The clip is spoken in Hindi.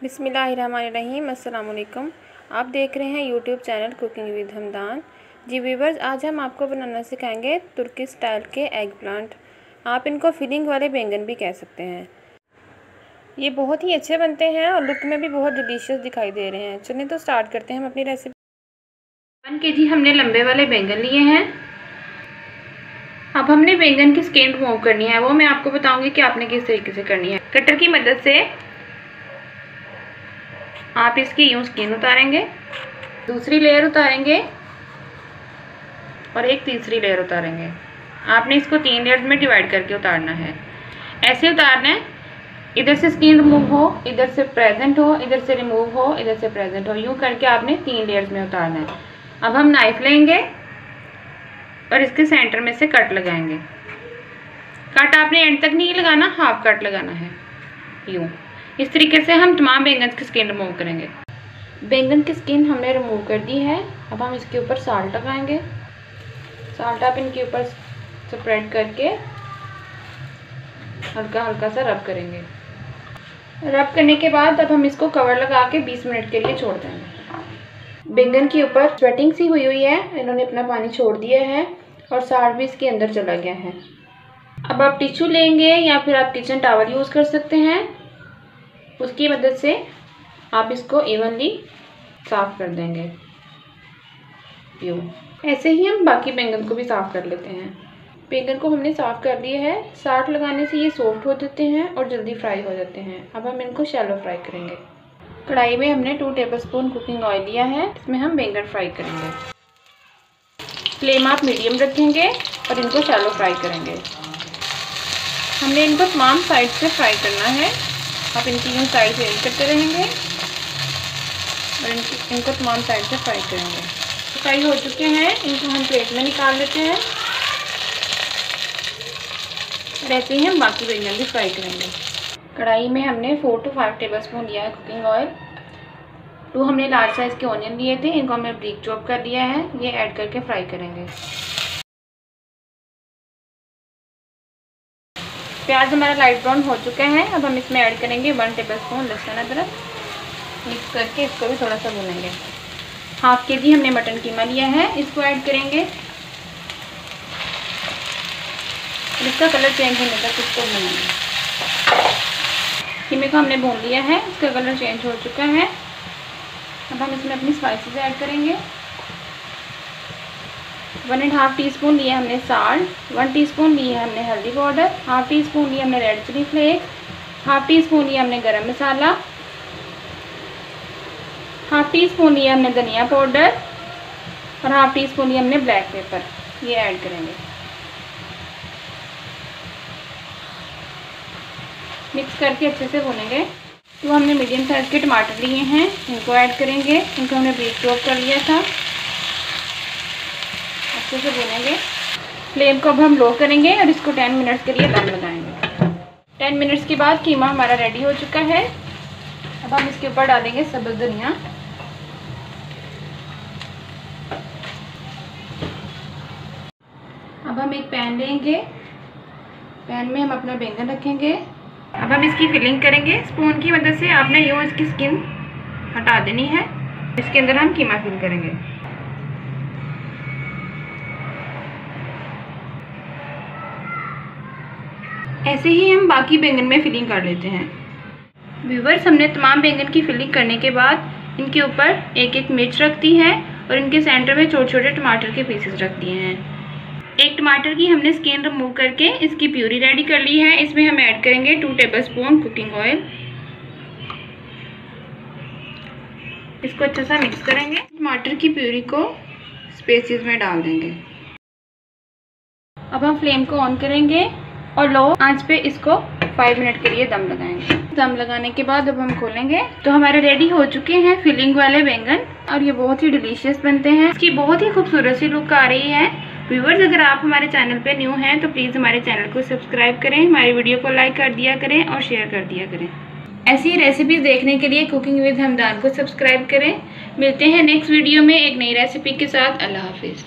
बिस्मिल्लाहिर्रहमानिर्रहीम। अस्सलाम वालेकुम। आप देख रहे हैं YouTube channel cooking with Hamdan. जी व्यूवर्स, आज हम आपको बनाना सिखाएंगे तुर्की स्टाइल के एग प्लांट। आप इनको फिलिंग वाले बैंगन भी कह सकते हैं। ये बहुत ही अच्छे बनते हैं और लुक में भी बहुत डिलीशियस दिखाई दे रहे हैं। चलिए तो स्टार्ट करते हैं हम अपनी रेसिपी। 1 kg हमने लंबे वाले बैंगन लिए हैं। अब हमने बैंगन की स्किन रिमूव करनी है, वो मैं आपको बताऊंगी कि आपने किस तरीके से करनी है। कटर की मदद से आप इसकी यूं स्किन उतारेंगे, दूसरी लेयर उतारेंगे और एक तीसरी लेयर उतारेंगे। आपने इसको 3 लेयर्स में डिवाइड करके उतारना है। ऐसे उतारना है, इधर से स्किन रिमूव हो, इधर से प्रेजेंट हो, इधर से रिमूव हो, इधर से प्रेजेंट हो, यूं करके आपने 3 लेयर्स में उतारना है। अब हम नाइफ लेंगे और इसके सेंटर में से कट लगाएंगे। कट आपने एंड तक नहीं लगाना, हाफ कट लगाना है। यूं इस तरीके से हम तमाम बैंगन की स्किन रिमूव करेंगे। बैंगन की स्किन हमने रिमूव कर दी है। अब हम इसके ऊपर साल्ट लगाएंगे। साल्ट आप इनके ऊपर स्प्रेड करके हल्का हल्का सा रब करेंगे। रब करने के बाद अब हम इसको कवर लगा के 20 मिनट के लिए छोड़ देंगे। बैंगन के ऊपर स्वेटिंग सी हुई है, इन्होंने अपना पानी छोड़ दिया है और साल्ट भी इसके अंदर चला गया है। अब आप टिश्यू लेंगे या फिर आप किचन टॉवल यूज़ कर सकते हैं, उसकी मदद से आप इसको इवनली साफ़ कर देंगे। यूँ ऐसे ही हम बाकी बैंगन को भी साफ़ कर लेते हैं। बैंगन को हमने साफ़ कर लिया है। साल्ट लगाने से ये सॉफ्ट हो जाते हैं और जल्दी फ्राई हो जाते हैं। अब हम इनको शैलो फ्राई करेंगे। कढ़ाई में हमने 2 टेबलस्पून कुकिंग ऑयल लिया है, इसमें हम बैंगन फ्राई करेंगे। फ्लेम आप मीडियम रखेंगे और इनको शैलो फ्राई करेंगे। हमने इनको तमाम साइड से फ्राई करना है। आप इनकी यूँ साइड चेंज करते रहेंगे और इनको तमाम साइड से फ्राई करेंगे। फ्राई हो चुके हैं, इनको हम प्लेट में निकाल लेते हैं। और ऐसे ही हम बाकी बैंगन भी फ्राई करेंगे। कढ़ाई में हमने 4 to 5 टेबलस्पून लिया है कुकिंग ऑयल। 2 हमने लार्ज साइज़ के ऑनियन लिए थे, इनको हमने ब्रीक चॉप कर लिया है। ये ऐड करके फ्राई करेंगे। प्याज हमारा लाइट ब्राउन हो चुका है। अब हम इसमें ऐड करेंगे 1 टेबलस्पून लहसुन अदरक। मिक्स करके इसको भी थोड़ा सा भूनेंगे। 1/2 kg हमने मटन कीमा लिया है, इसको ऐड करेंगे और इसका कलर चेंज होने तक इसको भूनेंगे। कीमे को हमने भून लिया है, इसका कलर चेंज हो चुका है। अब हम इसमें अपनी स्पाइसेस ऐड करेंगे। 1.5 टीस्पून लिया हमने साल्ट, 1 टीस्पून लिया हमने हल्दी पाउडर, 1/2 टीस्पून लिया हमने रेड चिली फ्लेक्स, 1/2 टीस्पून लिया हमने गरम मसाला, 1/2 टीस्पून लिया हमने धनिया पाउडर और 1/2 टीस्पून लिया हमने ब्लैक पेपर। ये ऐड करेंगे। मिक्स करके अच्छे से भूनेंगे। तो हमने मीडियम साइज़ के टमाटर लिए हैं, इनको ऐड करेंगे। इनको हमने ब्रीक चॉप कर लिया था। अच्छे से भूनेंगे। फ्लेम को अब हम लो करेंगे और इसको 10 मिनट्स के लिए दम लगाएंगे। 10 मिनट्स के बाद कीमा हमारा रेडी हो चुका है। अब हम इसके ऊपर डालेंगे सब्ज़ धनिया। अब हम एक पैन लेंगे, पैन में हम अपना बैंगन रखेंगे। अब हम इसकी फिलिंग करेंगे। स्पून की मदद से आपने यूँ इसकी स्किन हटा देनी है। इसके अंदर हम कीमा फिल करेंगे। ऐसे ही हम बाकी बैंगन में फिलिंग कर लेते हैं। व्यूवर्स, हमने तमाम बैंगन की फिलिंग करने के बाद इनके ऊपर एक एक मिर्च रख दी है और इनके सेंटर में छोटे छोटे टमाटर के पीसेस रख दिए हैं। एक टमाटर की हमने स्किन रिमूव करके इसकी प्यूरी रेडी कर ली है। इसमें हम ऐड करेंगे 2 टेबलस्पून कुकिंग ऑयल। इसको अच्छा सा मिक्स करेंगे। टमाटर की प्यूरी को स्पेसेस में डाल देंगे। अब हम फ्लेम को ऑन करेंगे और लो आंच पे इसको 5 मिनट के लिए दम लगाएंगे। दम लगाने के बाद अब हम खोलेंगे तो हमारे रेडी हो चुके हैं फिलिंग वाले बैंगन और ये बहुत ही डिलीशियस बनते हैं। इसकी बहुत ही खूबसूरत सी लुक आ रही है। व्यूवर्स, अगर आप हमारे चैनल पे न्यू हैं तो प्लीज़ हमारे चैनल को सब्सक्राइब करें, हमारी वीडियो को लाइक कर दिया करें और शेयर कर दिया करें। ऐसी रेसिपीज़ देखने के लिए कुकिंग विद हमदान को सब्सक्राइब करें। मिलते हैं नेक्स्ट वीडियो में एक नई रेसिपी के साथ। अल्लाह हाफिज़।